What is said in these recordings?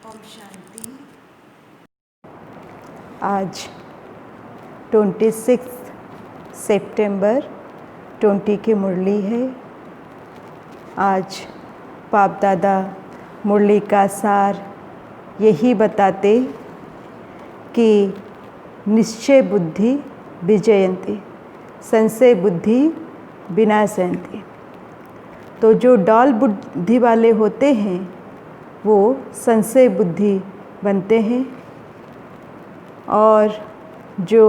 ओम शांति। आज 26 सितंबर 20 की मुरली है। आज बाप दादा मुरली का सार यही बताते कि निश्चय बुद्धि विजयंती, संशय बुद्धि विनाशयंती। तो जो डॉल बुद्धि वाले होते हैं वो संशय बुद्धि बनते हैं और जो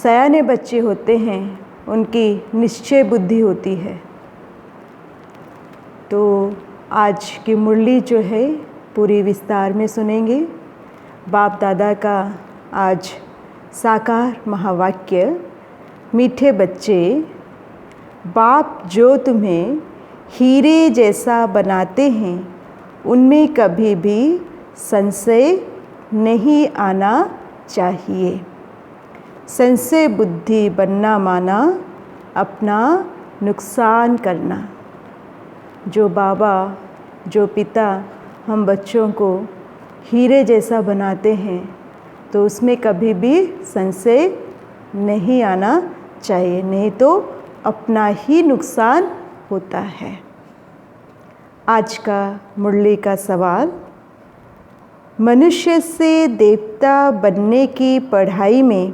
सयाने बच्चे होते हैं उनकी निश्चय बुद्धि होती है। तो आज की मुरली जो है पूरी विस्तार में सुनेंगे। बाप दादा का आज साकार महावाक्य, मीठे बच्चे, बाप जो तुम्हें हीरे जैसा बनाते हैं उनमें कभी भी संशय नहीं आना चाहिए। संशय बुद्धि बनना माना अपना नुकसान करना। जो बाबा, जो पिता हम बच्चों को हीरे जैसा बनाते हैं तो उसमें कभी भी संशय नहीं आना चाहिए, नहीं तो अपना ही नुकसान होता है। आज का मुरली का सवाल, मनुष्य से देवता बनने की पढ़ाई में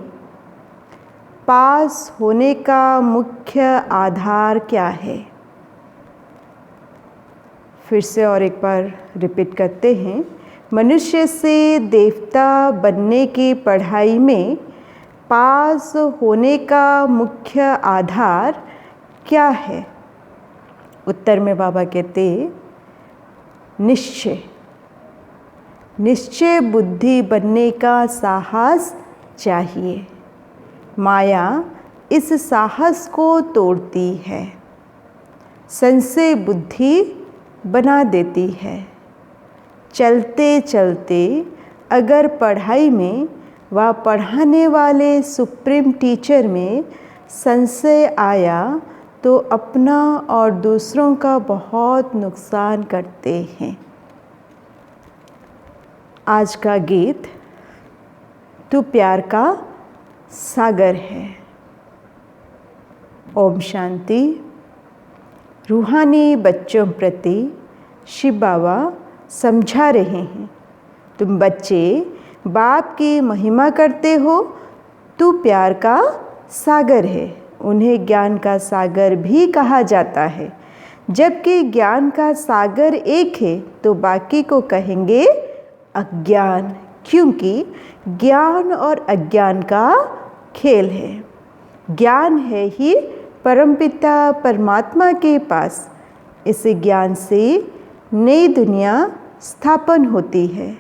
पास होने का मुख्य आधार क्या है? फिर से और एक बार रिपीट करते हैं। मनुष्य से देवता बनने की पढ़ाई में पास होने का मुख्य आधार क्या है? उत्तर में बाबा कहते निश्चय। निश्चय बुद्धि बनने का साहस चाहिए। माया इस साहस को तोड़ती है, संशय बुद्धि बना देती है। चलते चलते अगर पढ़ाई में व पढ़ाने वाले सुप्रीम टीचर में संशय आया तो अपना और दूसरों का बहुत नुकसान करते हैं। आज का गीत, तू प्यार का सागर है। ओम शांति। रूहानी बच्चों प्रति शिव बाबा समझा रहे हैं, तुम बच्चे बाप की महिमा करते हो, तू प्यार का सागर है। उन्हें ज्ञान का सागर भी कहा जाता है। जबकि ज्ञान का सागर एक है तो बाकी को कहेंगे अज्ञान, क्योंकि ज्ञान और अज्ञान का खेल है। ज्ञान है ही परमपिता परमात्मा के पास। इस ज्ञान से नई दुनिया स्थापन होती है।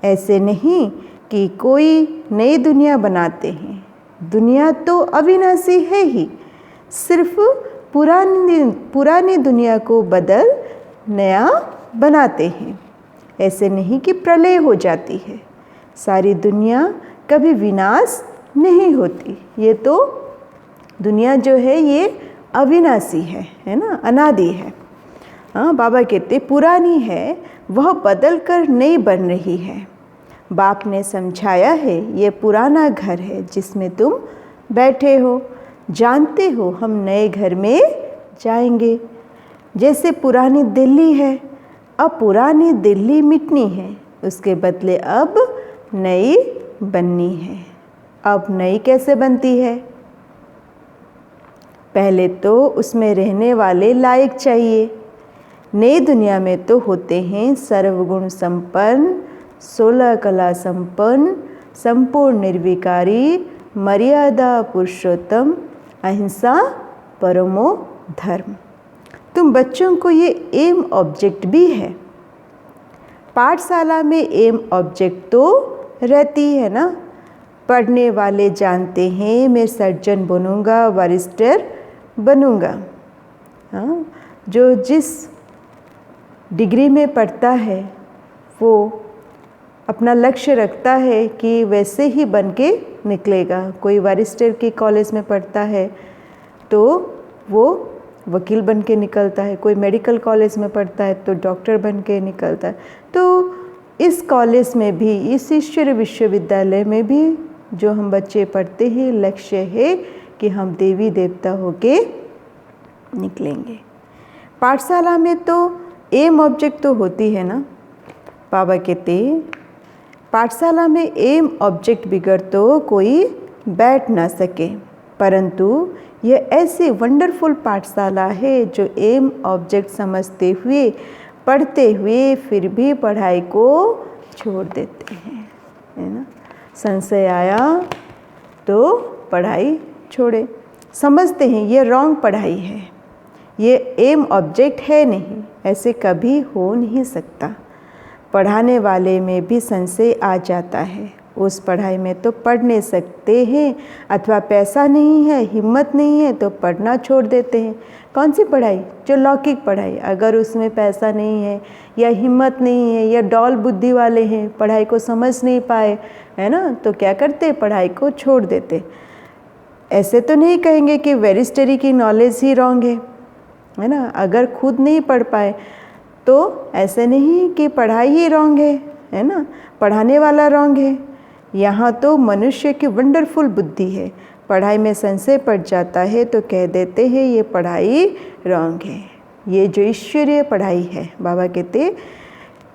ऐसे नहीं कि कोई नई दुनिया बनाते हैं। दुनिया तो अविनाशी है ही, सिर्फ पुरानी दुनिया को बदल नया बनाते हैं। ऐसे नहीं कि प्रलय हो जाती है। सारी दुनिया कभी विनाश नहीं होती। ये तो दुनिया जो है ये अविनाशी है ना, अनादि है। हाँ, बाबा कहते पुरानी है वह बदल कर नई बन रही है। बाप ने समझाया है ये पुराना घर है जिसमें तुम बैठे हो। जानते हो हम नए घर में जाएंगे। जैसे पुरानी दिल्ली है, अब पुरानी दिल्ली मिटनी है, उसके बदले अब नई बननी है। अब नई कैसे बनती है? पहले तो उसमें रहने वाले लायक चाहिए। नई दुनिया में तो होते हैं सर्वगुण संपन्न, 16 कला संपन्न, संपूर्ण निर्विकारी, मर्यादा पुरुषोत्तम, अहिंसा परमो धर्म। तुम बच्चों को ये एम ऑब्जेक्ट भी है। पाठशाला में एम ऑब्जेक्ट तो रहती है ना। पढ़ने वाले जानते हैं मैं सर्जन बनूंगा, बैरिस्टर बनूंगा। हाँ, जो जिस डिग्री में पढ़ता है वो अपना लक्ष्य रखता है कि वैसे ही बन के निकलेगा। कोई बैरिस्टर के कॉलेज में पढ़ता है तो वो वकील बन के निकलता है, कोई मेडिकल कॉलेज में पढ़ता है तो डॉक्टर बन के निकलता है। तो इस कॉलेज में भी, इस ईश्वरीय विश्वविद्यालय में भी जो हम बच्चे पढ़ते हैं, लक्ष्य है कि हम देवी देवता होके निकलेंगे। पाठशाला में तो एम ऑब्जेक्ट तो होती है ना। बाबा कहते पाठशाला में एम ऑब्जेक्ट बिगड़ तो कोई बैठ ना सके, परंतु यह ऐसी वंडरफुल पाठशाला है जो एम ऑब्जेक्ट समझते हुए, पढ़ते हुए फिर भी पढ़ाई को छोड़ देते हैं, है ना। संशय आया तो पढ़ाई छोड़े, समझते हैं ये रॉन्ग पढ़ाई है, ये एम ऑब्जेक्ट है नहीं, ऐसे कभी हो नहीं सकता। पढ़ाने वाले में भी संशय आ जाता है, उस पढ़ाई में तो पढ़ नहीं सकते हैं, अथवा पैसा नहीं है, हिम्मत नहीं है तो पढ़ना छोड़ देते हैं। कौन सी पढ़ाई? जो लौकिक पढ़ाई, अगर उसमें पैसा नहीं है या हिम्मत नहीं है या डॉल बुद्धि वाले हैं, पढ़ाई को समझ नहीं पाए, है ना, तो क्या करते? पढ़ाई को छोड़ देते। ऐसे तो नहीं कहेंगे कि वेरिस्टरी की नॉलेज ही रॉन्ग है ना। अगर खुद नहीं पढ़ पाए तो ऐसे नहीं कि पढ़ाई ही रॉन्ग है ना, पढ़ाने वाला रॉन्ग है। यहाँ तो मनुष्य की वंडरफुल बुद्धि है, पढ़ाई में संशय पड़ जाता है तो कह देते हैं ये पढ़ाई रॉन्ग है। ये जो ईश्वरीय पढ़ाई है, बाबा कहते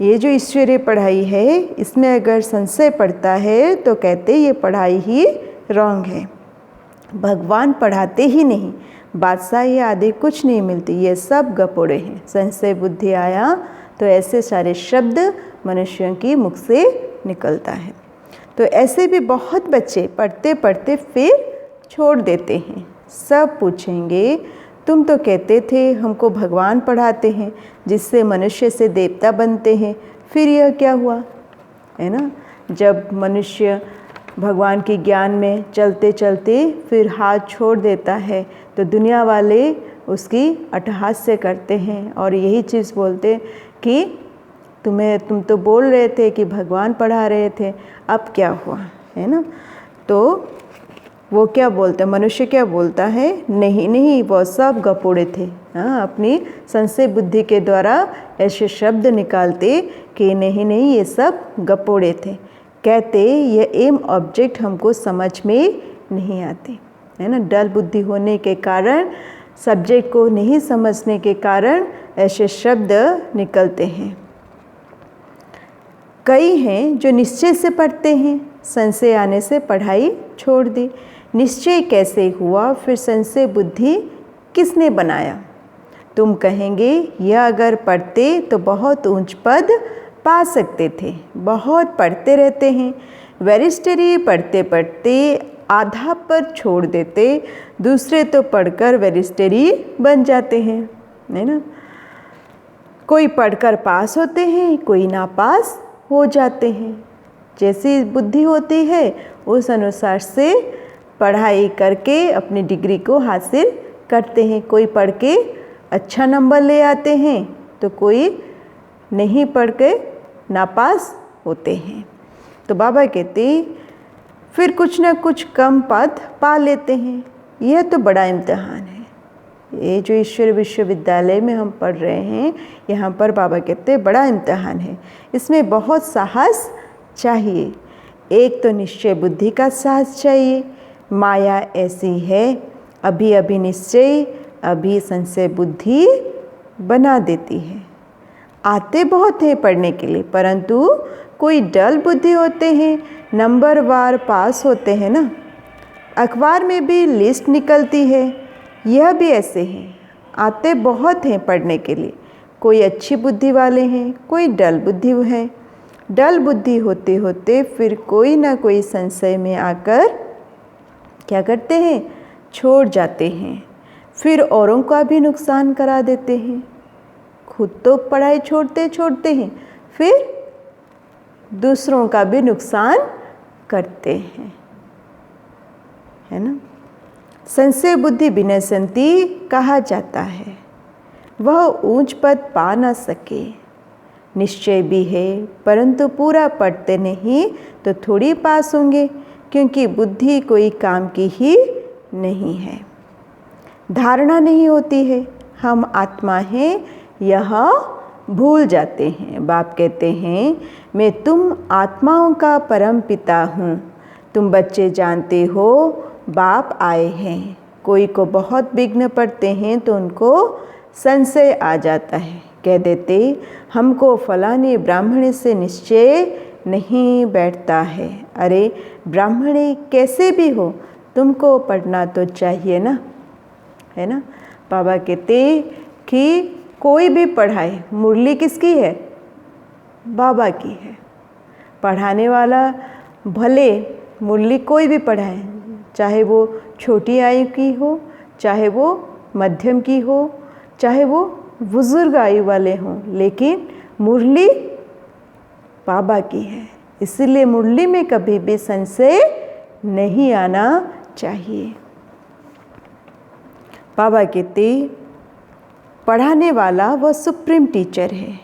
ये जो ईश्वरीय पढ़ाई है, इसमें अगर संशय पड़ता है तो कहते ये पढ़ाई ही रॉन्ग है। भगवान पढ़ाते ही नहीं, बादशाही आदि कुछ नहीं मिलती, ये सब गपोड़े हैं। संशय बुद्धि आया तो ऐसे सारे शब्द मनुष्यों की मुख से निकलता है। तो ऐसे भी बहुत बच्चे पढ़ते पढ़ते फिर छोड़ देते हैं। सब पूछेंगे तुम तो कहते थे हमको भगवान पढ़ाते हैं जिससे मनुष्य से देवता बनते हैं, फिर यह क्या हुआ, है ना। जब मनुष्य भगवान के ज्ञान में चलते चलते फिर हाथ छोड़ देता है तो दुनिया वाले उसकी अट्टहास्य करते हैं और यही चीज़ बोलते कि तुम तो बोल रहे थे कि भगवान पढ़ा रहे थे, अब क्या हुआ, है ना। तो वो क्या बोलते, मनुष्य क्या बोलता है, नहीं नहीं वो सब गपोड़े थे। हाँ, अपनी संशय बुद्धि के द्वारा ऐसे शब्द निकालते कि नहीं नहीं ये सब गपोड़े थे। कहते ये एम ऑब्जेक्ट हमको समझ में नहीं आते, है ना। डल बुद्धि होने के कारण, सब्जेक्ट को नहीं समझने के कारण ऐसे शब्द निकलते हैं। कई हैं जो निश्चय से पढ़ते हैं, संशय आने से पढ़ाई छोड़ दी। निश्चय कैसे हुआ, फिर संशय बुद्धि किसने बनाया? तुम कहेंगे यह अगर पढ़ते तो बहुत ऊंच पद पा सकते थे, बहुत पढ़ते रहते हैं। वेरिस्टरी पढ़ते पढ़ते आधा पर छोड़ देते, दूसरे तो पढ़कर वेरिस्टरी बन जाते हैं, है ना। कोई पढ़कर पास होते हैं, कोई नापास हो जाते हैं। जैसी बुद्धि होती है उस अनुसार से पढ़ाई करके अपनी डिग्री को हासिल करते हैं। कोई पढ़ के अच्छा नंबर ले आते हैं तो कोई नहीं पढ़ के नापास होते हैं। तो बाबा कहते फिर कुछ ना कुछ कम पद पा लेते हैं। यह तो बड़ा इम्तिहान है। ये जो ईश्वर विश्वविद्यालय में हम पढ़ रहे हैं, यहाँ पर बाबा कहते बड़ा इम्तिहान है। इसमें बहुत साहस चाहिए। एक तो निश्चय बुद्धि का साहस चाहिए। माया ऐसी है, अभी अभी निश्चय, अभी संशय बुद्धि बना देती है। आते बहुत हैं पढ़ने के लिए, परंतु कोई डल बुद्धि होते हैं, नंबर वार पास होते हैं ना। अखबार में भी लिस्ट निकलती है, यह भी ऐसे हैं। आते बहुत हैं पढ़ने के लिए, कोई अच्छी बुद्धि वाले हैं, कोई डल बुद्धि है। डल बुद्धि होते होते फिर कोई ना कोई संशय में आकर क्या करते हैं, छोड़ जाते हैं। फिर औरों का भी नुकसान करा देते हैं। खुद तो पढ़ाई छोड़ते छोड़ते हैं, फिर दूसरों का भी नुकसान करते हैं, है ना। संशय बुद्धि विनशन्ति कहा जाता है। वह ऊंच पद पा न सके। निश्चय भी है, परंतु पूरा पढ़ते नहीं तो थोड़ी पास होंगे, क्योंकि बुद्धि कोई काम की ही नहीं है। धारणा नहीं होती है, हम आत्मा हैं यह भूल जाते हैं। बाप कहते हैं मैं तुम आत्माओं का परम पिता हूँ। तुम बच्चे जानते हो बाप आए हैं। कोई को बहुत विघ्न पड़ते हैं तो उनको संशय आ जाता है, कह देते हमको फलाने ब्राह्मण से निश्चय नहीं बैठता है। अरे ब्राह्मणी कैसे भी हो तुमको पढ़ना तो चाहिए ना, है ना। बाबा कहते कि कोई भी पढ़ाए, मुरली किसकी है? बाबा की है। पढ़ाने वाला भले मुरली कोई भी पढ़ाए, चाहे वो छोटी आयु की हो, चाहे वो मध्यम की हो, चाहे वो बुजुर्ग आयु वाले हों, लेकिन मुरली बाबा की है। इसलिए मुरली में कभी भी संशय नहीं आना चाहिए। बाबा कहते पढ़ाने वाला वह सुप्रीम टीचर है।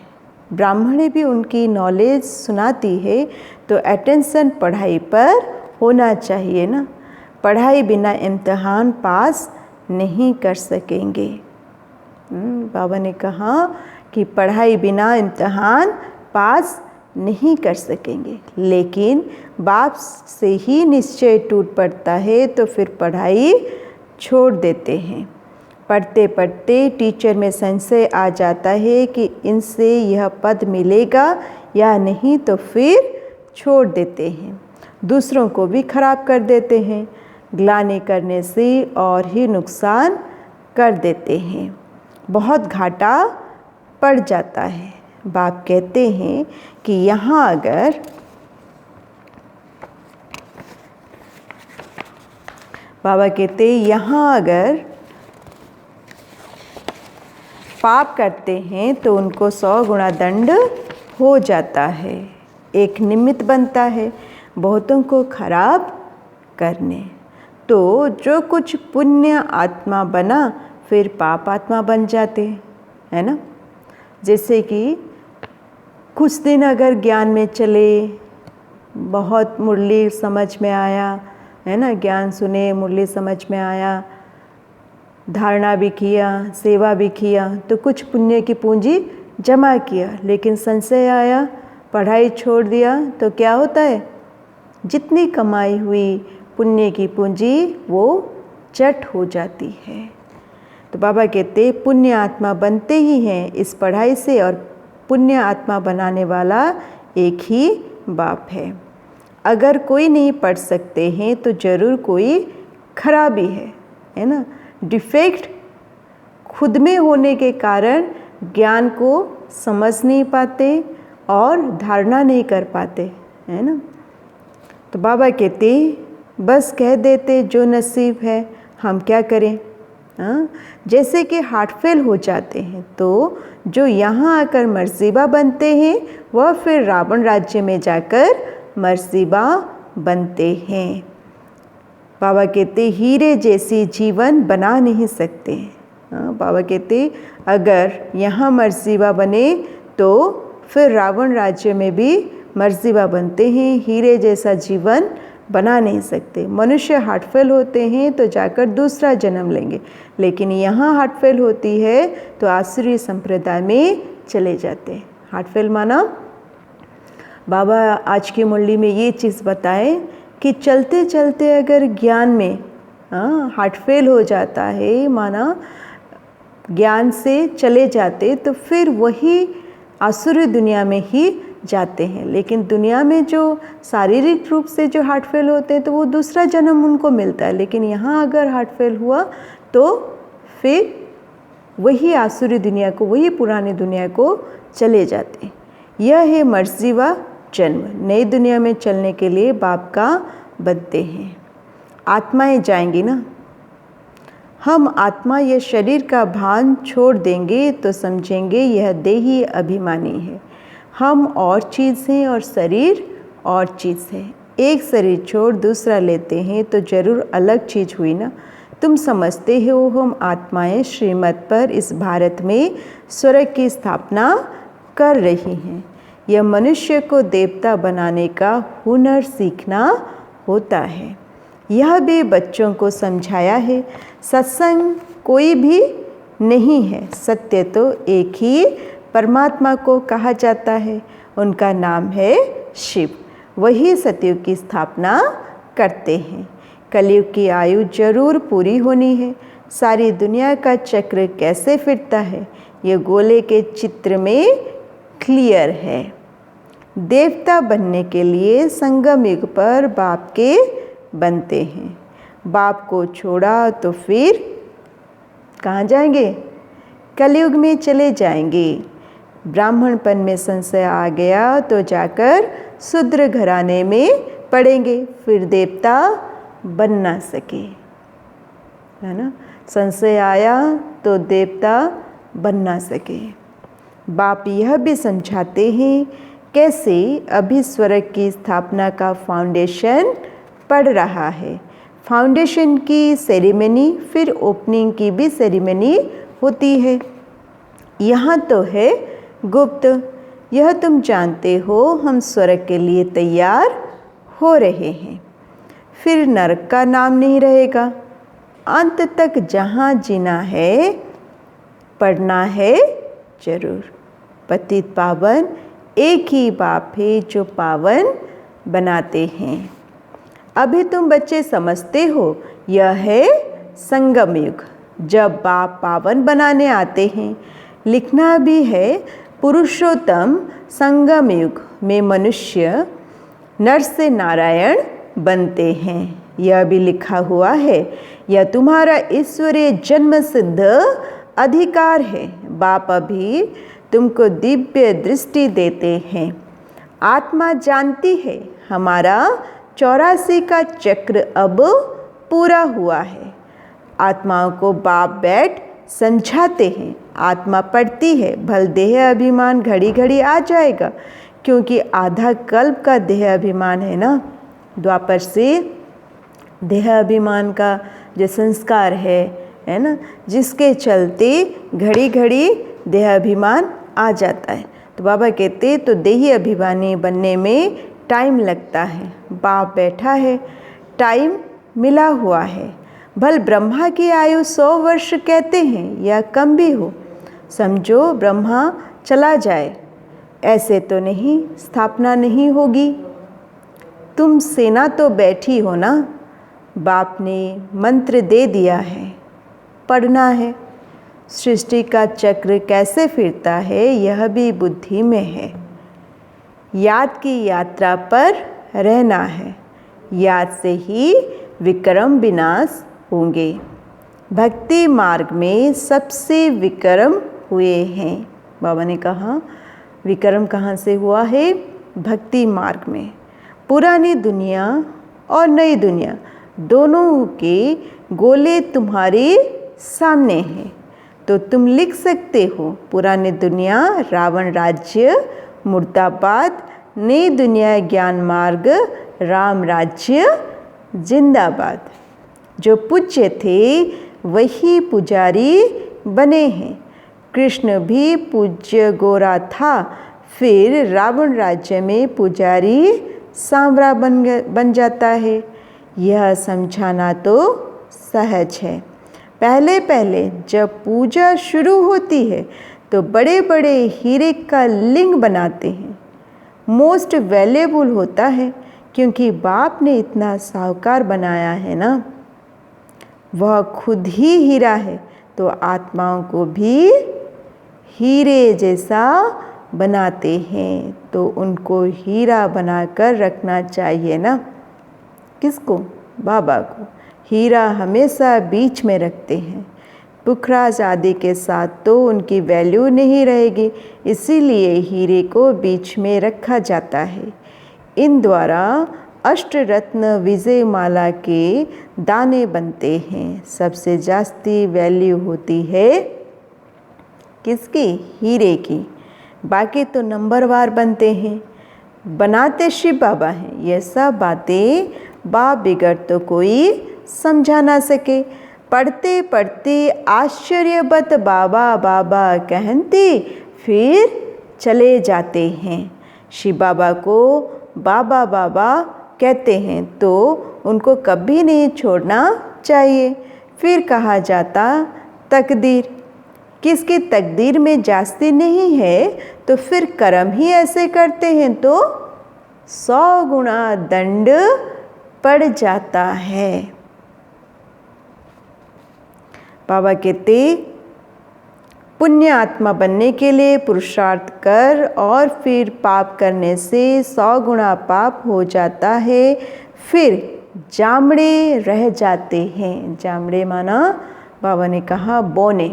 ब्राह्मणी भी उनकी नॉलेज सुनाती है तो अटेंशन पढ़ाई पर होना चाहिए ना। पढ़ाई बिना इम्तिहान पास नहीं कर सकेंगे। बाबा ने कहा कि पढ़ाई बिना इम्तिहान पास नहीं कर सकेंगे, लेकिन बाप से ही निश्चय टूट पड़ता है तो फिर पढ़ाई छोड़ देते हैं। पढ़ते पढ़ते टीचर में संशय आ जाता है कि इनसे यह पद मिलेगा या नहीं, तो फिर छोड़ देते हैं। दूसरों को भी खराब कर देते हैं। ग्लानि करने से और ही नुकसान कर देते हैं। बहुत घाटा पड़ जाता है। बाप कहते हैं कि यहाँ अगर बाबा कहते यहाँ अगर पाप करते हैं तो उनको 100 गुना दंड हो जाता है। एक निमित्त बनता है बहुतों को खराब करने। तो जो कुछ पुण्य आत्मा बना फिर पाप आत्मा बन जाते, है ना। जैसे कि कुछ दिन अगर ज्ञान में चले, बहुत मुरली समझ में आया, है ना, ज्ञान सुने, मुरली समझ में आया, धारणा भी किया, सेवा भी किया, तो कुछ पुण्य की पूंजी जमा किया, लेकिन संशय आया, पढ़ाई छोड़ दिया, तो क्या होता है? जितनी कमाई हुई पुण्य की पूंजी वो चट हो जाती है। तो बाबा कहते पुण्य आत्मा बनते ही हैं इस पढ़ाई से, और पुण्य आत्मा बनाने वाला एक ही बाप है। अगर कोई नहीं पढ़ सकते हैं तो ज़रूर कोई खराबी है ना। डिफेक्ट खुद में होने के कारण ज्ञान को समझ नहीं पाते और धारणा नहीं कर पाते, है ना। तो बाबा कहते बस कह देते जो नसीब है, हम क्या करें। हाँ, जैसे कि हार्ट फेल हो जाते हैं तो जो यहाँ आकर मर्ज़ीबा बनते हैं वह फिर रावण राज्य में जाकर मर्ज़ीबा बनते हैं। बाबा कहते हीरे जैसी जीवन बना नहीं सकते। बाबा कहते अगर यहाँ मर्ज़ीबा बने तो फिर रावण राज्य में भी मर्ज़ीबा बनते हैं, हीरे जैसा जीवन बना नहीं सकते। मनुष्य हार्ट फेल होते हैं तो जाकर दूसरा जन्म लेंगे, लेकिन यहाँ हार्ट फेल होती है तो आसुरी संप्रदाय में चले जाते हैं। हार्ट फेल माना बाबा आज की मुरली में ये चीज़ बताए कि चलते चलते अगर ज्ञान में हार्ट फेल हो जाता है, माना ज्ञान से चले जाते, तो फिर वही आसुरी दुनिया में ही जाते हैं। लेकिन दुनिया में जो शारीरिक रूप से जो हार्ट फेल होते हैं तो वो दूसरा जन्म उनको मिलता है, लेकिन यहाँ अगर हार्ट फेल हुआ तो फिर वही आसुरी दुनिया को, वही पुरानी दुनिया को चले जाते हैं। यह है मर्ज़ीवा जन्म। नई दुनिया में चलने के लिए बाप का बनते हैं। आत्माएं जाएंगी ना। हम आत्मा या शरीर का भान छोड़ देंगे तो समझेंगे यह देही अभिमानी है। हम और चीज़ हैं और शरीर और चीज़ है। एक शरीर छोड़ दूसरा लेते हैं तो ज़रूर अलग चीज़ हुई ना। तुम समझते हो हम आत्माएं श्रीमत पर इस भारत में स्वर्ग की स्थापना कर रही हैं। यह मनुष्य को देवता बनाने का हुनर सीखना होता है। यह भी बच्चों को समझाया है। सत्संग कोई भी नहीं है। सत्य तो एक ही परमात्मा को कहा जाता है, उनका नाम है शिव। वही सतयुग की स्थापना करते हैं। कलयुग की आयु जरूर पूरी होनी है। सारी दुनिया का चक्र कैसे फिरता है ये गोले के चित्र में क्लियर है। देवता बनने के लिए संगम युग पर बाप के बनते हैं। बाप को छोड़ा तो फिर कहाँ जाएंगे? कलयुग में चले जाएंगे। ब्राह्मणपन में संशय आ गया तो जाकर शूद्र घराने में पड़ेंगे, फिर देवता बन ना सके, है ना। संशय आया तो देवता बन ना सके। बाप यह भी समझाते हैं कैसे अभी स्वर्ग की स्थापना का फाउंडेशन पड़ रहा है। फाउंडेशन की सेरेमनी, फिर ओपनिंग की भी सेरेमनी होती है। यहाँ तो है गुप्त, यह तुम जानते हो हम स्वर्ग के लिए तैयार हो रहे हैं। फिर नरक का नाम नहीं रहेगा। अंत तक जहाँ जीना है, पढ़ना है जरूर। पतित पावन एक ही बाप है जो पावन बनाते हैं। अभी तुम बच्चे समझते हो यह है संगम युग, जब बाप पावन बनाने आते हैं। लिखना भी है पुरुषोत्तम संगम युग में मनुष्य नर से नारायण बनते हैं। यह भी लिखा हुआ है, यह तुम्हारा ईश्वरीय जन्म सिद्ध अधिकार है। बाप अभी तुमको दिव्य दृष्टि देते हैं। आत्मा जानती है हमारा 84 का चक्र अब पूरा हुआ है। आत्माओं को बाप बैठ समझाते हैं। आत्मा पढ़ती है, भल देह अभिमान घड़ी घड़ी आ जाएगा, क्योंकि आधा कल्प का देह अभिमान है ना। द्वापर से देह अभिमान का जो संस्कार है ना, जिसके चलते घड़ी घड़ी देह अभिमान आ जाता है। तो बाबा कहते तो देही अभिमानी बनने में टाइम लगता है। बाप बैठा है, टाइम मिला हुआ है। भल ब्रह्मा की आयु 100 वर्ष कहते हैं या कम भी हो, समझो ब्रह्मा चला जाए, ऐसे तो नहीं स्थापना नहीं होगी। तुम सेना तो बैठी हो ना, बाप ने मंत्र दे दिया है, पढ़ना है। सृष्टि का चक्र कैसे फिरता है यह भी बुद्धि में है। याद की यात्रा पर रहना है, याद से ही विक्रम विनाश होंगे। भक्ति मार्ग में सबसे विक्रम हुए हैं। बाबा ने कहा विक्रम कहाँ से हुआ है? भक्ति मार्ग में। पुरानी दुनिया और नई दुनिया दोनों के गोले तुम्हारे सामने हैं, तो तुम लिख सकते हो पुरानी दुनिया रावण राज्य मुर्दाबाद, नई दुनिया ज्ञान मार्ग राम राज्य जिंदाबाद। जो पूज्य थे वही पुजारी बने हैं। कृष्ण भी पूज्य गोरा था, फिर रावण राज्य में पुजारी सांवरा बन जाता है। यह समझाना तो सहज है। पहले पहले जब पूजा शुरू होती है तो बड़े बड़े हीरे का लिंग बनाते हैं। मोस्ट वैल्यूएबल होता है, क्योंकि बाप ने इतना साहूकार बनाया है ना। वह खुद ही हीरा है, तो आत्माओं को भी हीरे जैसा बनाते हैं, तो उनको हीरा बनाकर रखना चाहिए ना। किसको? बाबा को। हीरा हमेशा बीच में रखते हैं। पुखराज आदि के साथ तो उनकी वैल्यू नहीं रहेगी, इसीलिए हीरे को बीच में रखा जाता है। इन द्वारा अष्टरत्न विजय माला के दाने बनते हैं। सबसे जास्ती वैल्यू होती है किसकी? हीरे की। बाकी तो नंबरवार बनते हैं। बनाते शिव बाबा हैं। ये सब बातें बाप बिगड़ तो कोई समझा ना सके। पढ़ते पढ़ते आश्चर्यवत बाबा बाबा कहते फिर चले जाते हैं। शिव बाबा को बाबा बाबा कहते हैं तो उनको कभी नहीं छोड़ना चाहिए। फिर कहा जाता तकदीर, किसकी तकदीर में जास्ती नहीं है तो फिर कर्म ही ऐसे करते हैं तो 100 गुना दंड पड़ जाता है। बाबा कहते पुण्य आत्मा बनने के लिए पुरुषार्थ कर और फिर पाप करने से 100 गुना पाप हो जाता है, फिर जामड़े रह जाते हैं। जामड़े माना बाबा ने कहा बोने,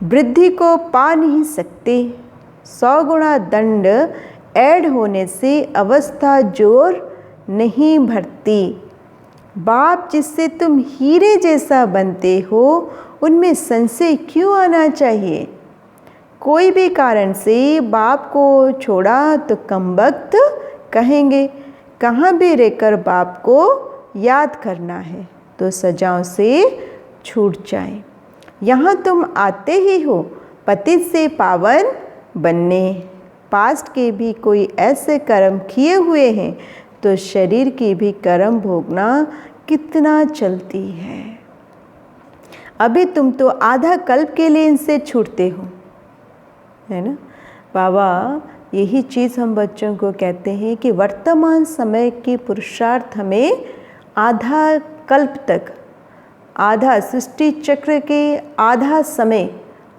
वृद्धि को पा नहीं सकते। 100 गुना दंड ऐड होने से अवस्था जोर नहीं भरती। बाप जिससे तुम हीरे जैसा बनते हो उनमें संशय क्यों आना चाहिए। कोई भी कारण से बाप को छोड़ा तो कमबख्त कहेंगे। कहाँ भी रहकर बाप को याद करना है तो सजाओं से छूट जाए। यहाँ तुम आते ही हो पतित से पावन बनने। पास्ट के भी कोई ऐसे कर्म किए हुए हैं तो शरीर की भी कर्म भोगना कितना चलती है। अभी तुम तो आधा कल्प के लिए इनसे छूटते हो, है ना। बाबा यही चीज़ हम बच्चों को कहते हैं कि वर्तमान समय की पुरुषार्थ हमें आधा कल्प तक, आधा सृष्टि चक्र के आधा समय,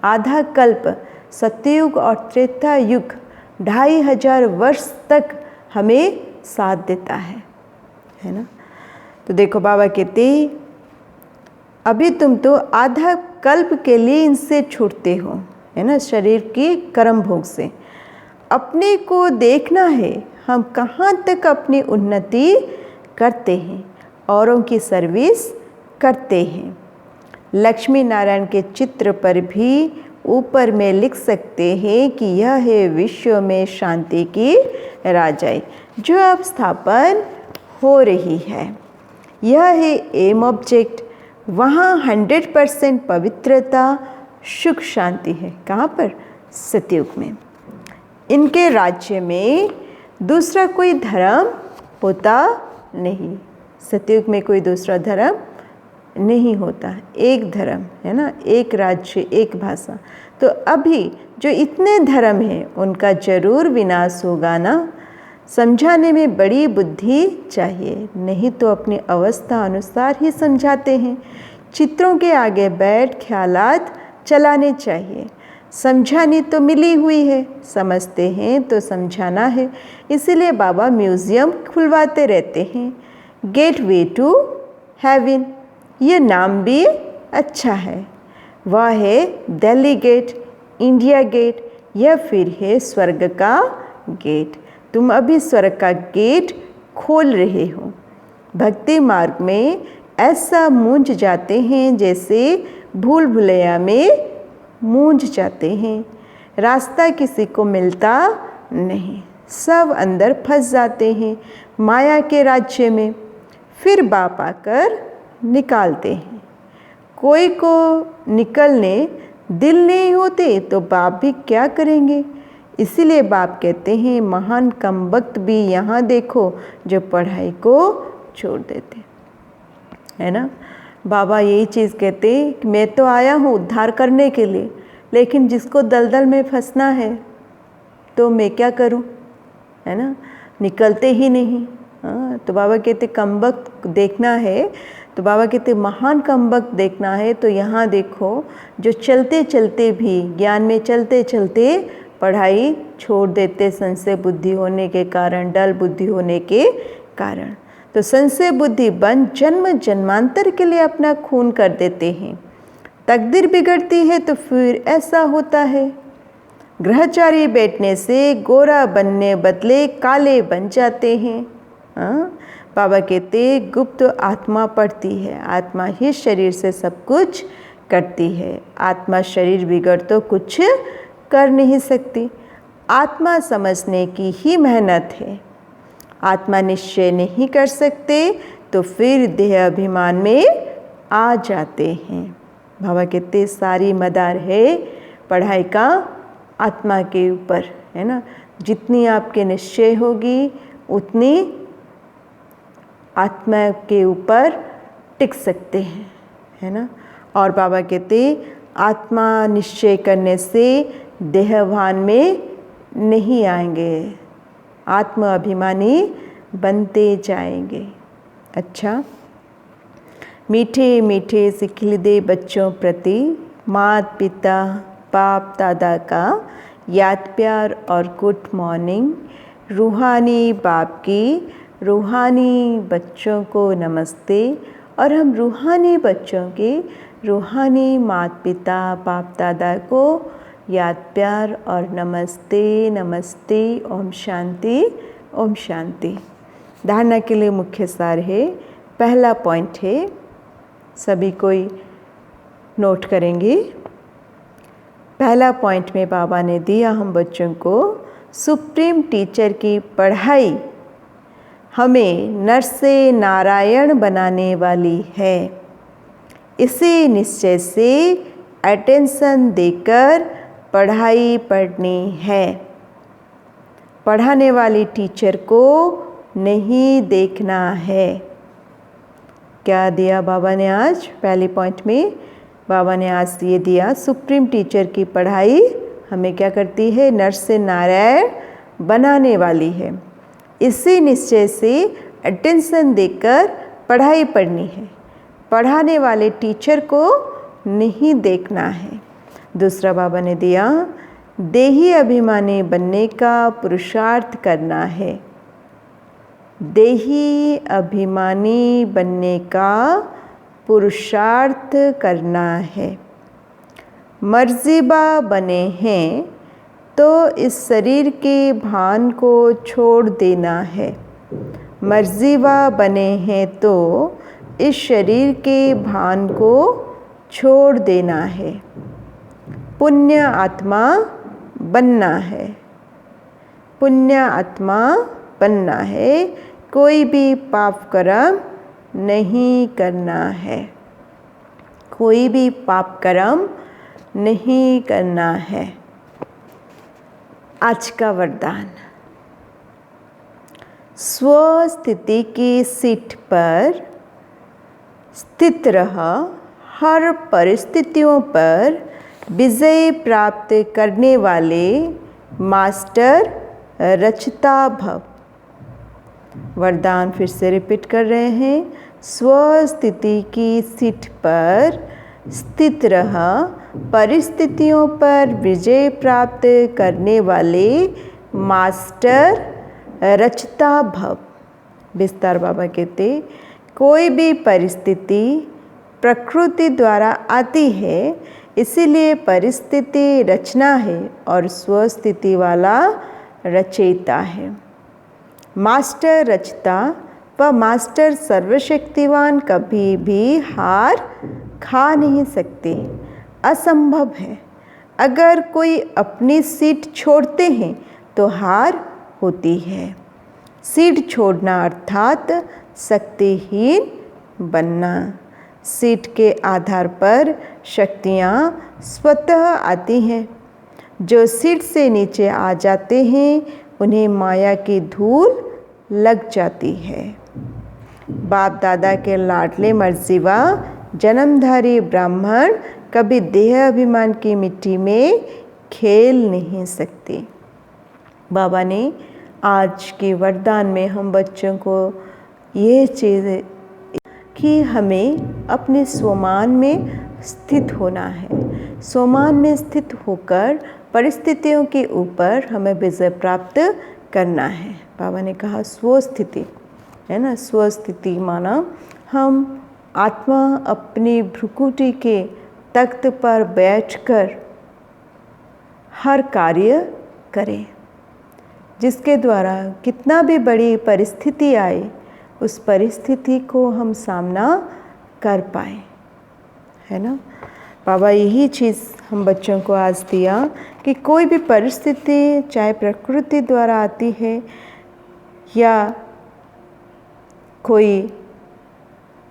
आधा कल्प, सत्ययुग और त्रेता युग 2500 वर्ष तक हमें साथ देता है ना। तो देखो बाबा कहते अभी तुम तो आधा कल्प के लिए इनसे छूटते हो, है ना, शरीर की कर्म भोग से। अपने को देखना है हम कहाँ तक अपनी उन्नति करते हैं, औरों की सर्विस करते हैं। लक्ष्मी नारायण के चित्र पर भी ऊपर में लिख सकते हैं कि यह है विश्व में शांति की राजाई जो अब स्थापन हो रही है। यह है एम ऑब्जेक्ट। वहाँ 100% पवित्रता सुख शांति है। कहाँ पर? सतयुग में। इनके राज्य में दूसरा कोई धर्म होता नहीं। सतयुग में कोई दूसरा धर्म नहीं होता, एक धर्म है ना, एक राज्य, एक भाषा। तो अभी जो इतने धर्म हैं उनका जरूर विनाश होगा ना। समझाने में बड़ी बुद्धि चाहिए, नहीं तो अपनी अवस्था अनुसार ही समझाते हैं। चित्रों के आगे बैठ ख्यालात चलाने चाहिए। समझानी तो मिली हुई है, समझते हैं तो समझाना है। इसीलिए बाबा म्यूज़ियम खुलवाते रहते हैं। गेटवे टू हेवन, ये नाम भी अच्छा है। वह है दिल्ली गेट, इंडिया गेट, या फिर है स्वर्ग का गेट। तुम अभी स्वर्ग का गेट खोल रहे हो। भक्ति मार्ग में ऐसा मूंझ जाते हैं जैसे भूल भुलैया में मूंझ जाते हैं। रास्ता किसी को मिलता नहीं, सब अंदर फंस जाते हैं माया के राज्य में। फिर बाप आकर निकालते हैं। कोई को निकलने दिल नहीं होते तो बाप भी क्या करेंगे। इसीलिए बाप कहते हैं महान कमबख्त भी यहाँ देखो जो पढ़ाई को छोड़ देते, है ना। बाबा यही चीज़ कहते हैं कि मैं तो आया हूँ उद्धार करने के लिए, लेकिन जिसको दलदल में फंसना है तो मैं क्या करूँ, है ना, निकलते ही नहीं। हाँ, तो बाबा कहते कमबख्त देखना है, तो बाबा कहते महान कमबख्त देखना है तो यहाँ देखो जो चलते चलते भी, ज्ञान में चलते चलते पढ़ाई छोड़ देते, संशय बुद्धि होने के कारण, डल बुद्धि होने के कारण। तो संशय बुद्धि बन जन्म जन्मांतर के लिए अपना खून कर देते हैं। तकदीर बिगड़ती है तो फिर ऐसा होता है। ग्रहचारी बैठने से गोरा बनने बदले काले बन जाते हैं। बाबा कहते गुप्त आत्मा पढ़ती है, आत्मा ही शरीर से सब कुछ करती है। आत्मा शरीर बिगड़ तो कुछ कर नहीं सकती। आत्मा समझने की ही मेहनत है। आत्मा निश्चय नहीं कर सकते तो फिर देह अभिमान में आ जाते हैं। बाबा कहते सारी मदार है पढ़ाई का आत्मा के ऊपर, है ना। जितनी आपके निश्चय होगी उतनी आत्मा के ऊपर टिक सकते हैं, है ना। और बाबा कहते आत्मा निश्चय करने से देहभान में नहीं आएंगे, आत्म अभिमानी बनते जाएंगे। अच्छा, मीठे मीठे से खिलते बच्चों प्रति माता पिता बाप दादा का याद प्यार और गुड मॉर्निंग। रूहानी बाप की रूहानी बच्चों को नमस्ते। और हम रूहानी बच्चों के रूहानी माता पिता बाप दादा को याद प्यार और नमस्ते नमस्ते। ओम शांति ओम शांति। धारणा के लिए मुख्य सार है, पहला पॉइंट है, सभी कोई नोट करेंगे। पहला पॉइंट में बाबा ने दिया हम बच्चों को सुप्रीम टीचर की पढ़ाई हमें नर से नारायण बनाने वाली है। इसी निश्चय से अटेंशन देकर पढ़ाई पढ़नी है। पढ़ाने वाली टीचर को नहीं देखना है। क्या दिया बाबा ने आज? पहले पॉइंट में बाबा ने आज ये दिया, सुप्रीम टीचर की पढ़ाई हमें क्या करती है? नर से नारायण बनाने वाली है। इसी निश्चय से अटेंशन देकर पढ़ाई पढ़नी है। पढ़ाने वाले टीचर को नहीं देखना है। दूसरा बाबा ने दिया, देही अभिमानी बनने का पुरुषार्थ करना है। देही अभिमानी बनने का पुरुषार्थ करना है। मर्जिबा बने हैं तो इस शरीर के भान को छोड़ देना है। मर्जिबा बने हैं तो इस शरीर के भान को छोड़ देना है। पुण्य आत्मा बनना है। पुण्य आत्मा बनना है। कोई भी पाप कर्म नहीं करना है। कोई भी पाप कर्म नहीं करना है। आज का वरदान, स्वस्थिति की सीट पर स्थित रह हर परिस्थितियों पर विजय प्राप्त करने वाले मास्टर रचता भव। वरदान फिर से रिपीट कर रहे हैं। स्वस्थिति की सीट पर स्थित रह परिस्थितियों पर विजय प्राप्त करने वाले मास्टर रचता भव। विस्तार बाबा कहते, कोई भी परिस्थिति प्रकृति द्वारा आती है, इसीलिए परिस्थिति रचना है और स्वस्थिति वाला रचयिता है। मास्टर रचता व मास्टर सर्वशक्तिवान कभी भी हार खा नहीं सकते, असंभव है। अगर कोई अपनी सीट छोड़ते हैं तो हार होती है। सीट छोड़ना अर्थात शक्तिहीन बनना। सीट के आधार पर शक्तियाँ स्वतः आती हैं। जो सीट से नीचे आ जाते हैं उन्हें माया की धूल लग जाती है। बाप दादा के लाडले मर्जिबा जन्मधारी ब्राह्मण कभी देह अभिमान की मिट्टी में खेल नहीं सकते। बाबा ने आज के वरदान में हम बच्चों को ये चीज़ कि हमें अपने स्वमान में स्थित होना है। स्वमान में स्थित होकर परिस्थितियों के ऊपर हमें विजय प्राप्त करना है। बाबा ने कहा स्वस्थिति है ना। स्वस्थिति माना हम आत्मा अपनी भ्रुकुटी के तख्त पर बैठकर हर कार्य करें, जिसके द्वारा कितना भी बड़ी परिस्थिति आए उस परिस्थिति को हम सामना कर पाए, है ना। बाबा यही चीज़ हम बच्चों को आज दिया कि कोई भी परिस्थिति चाहे प्रकृति द्वारा आती है या कोई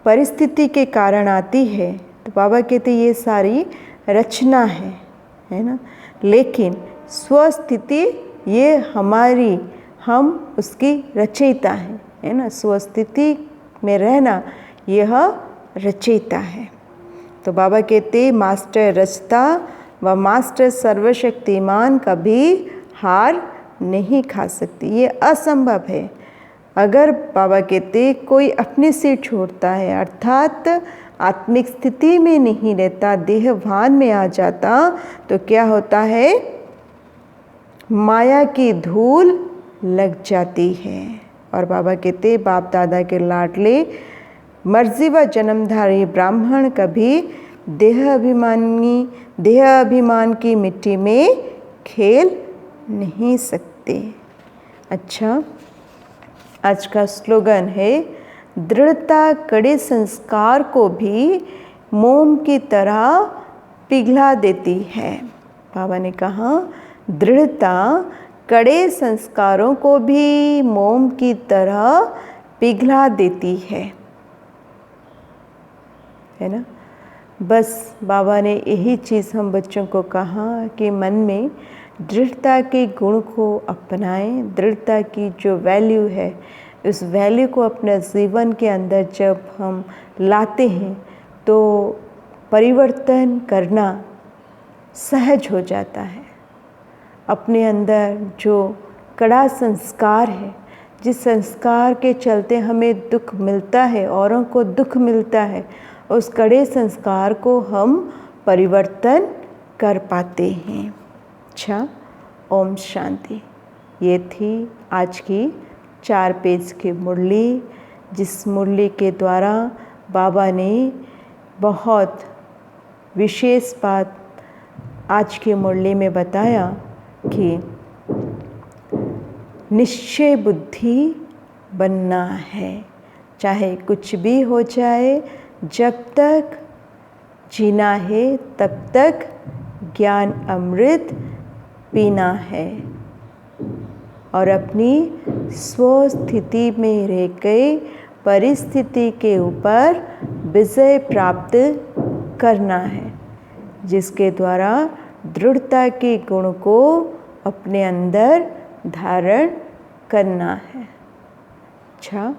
परिस्थिति के कारण आती है, तो बाबा कहते ये सारी रचना है ना। लेकिन स्वस्थिति ये हमारी, हम उसकी रचयिता है ना। स्वस्थिति में रहना यह रचयिता है। तो बाबा कहते मास्टर रचता व मास्टर सर्वशक्तिमान कभी हार नहीं खा सकती, ये असंभव है। अगर बाबा कहते कोई अपनी सीट छोड़ता है अर्थात आत्मिक स्थिति में नहीं रहता, देहभान में आ जाता, तो क्या होता है, माया की धूल लग जाती है। और बाबा कहते बाप दादा के लाडले मर्जी व जन्मधारी ब्राह्मण कभी देह अभिमान की मिट्टी में खेल नहीं सकते। अच्छा, आज का स्लोगन है, दृढ़ता कड़े संस्कार को भी मोम की तरह पिघला देती है। बाबा ने कहा दृढ़ता कड़े संस्कारों को भी मोम की तरह पिघला देती है ना। बस बाबा ने यही चीज़ हम बच्चों को कहा कि मन में दृढ़ता के गुण को अपनाएं। दृढ़ता की जो वैल्यू है, उस वैल्यू को अपने जीवन के अंदर जब हम लाते हैं तो परिवर्तन करना सहज हो जाता है। अपने अंदर जो कड़ा संस्कार है, जिस संस्कार के चलते हमें दुख मिलता है, औरों को दुख मिलता है, उस कड़े संस्कार को हम परिवर्तन कर पाते हैं। अच्छा, ओम शांति। ये थी आज की 4 पेज की मुरली, जिस मुरली के द्वारा बाबा ने बहुत विशेष बात आज की मुरली में बताया कि निश्चय बुद्धि बनना है। चाहे कुछ भी हो जाए, जब तक जीना है तब तक ज्ञान अमृत पीना है और अपनी स्वस्थिति में रह गए परिस्थिति के ऊपर विजय प्राप्त करना है, जिसके द्वारा दृढ़ता के गुण को अपने अंदर धारण करना है। अच्छा,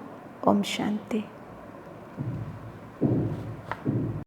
ओम शांति।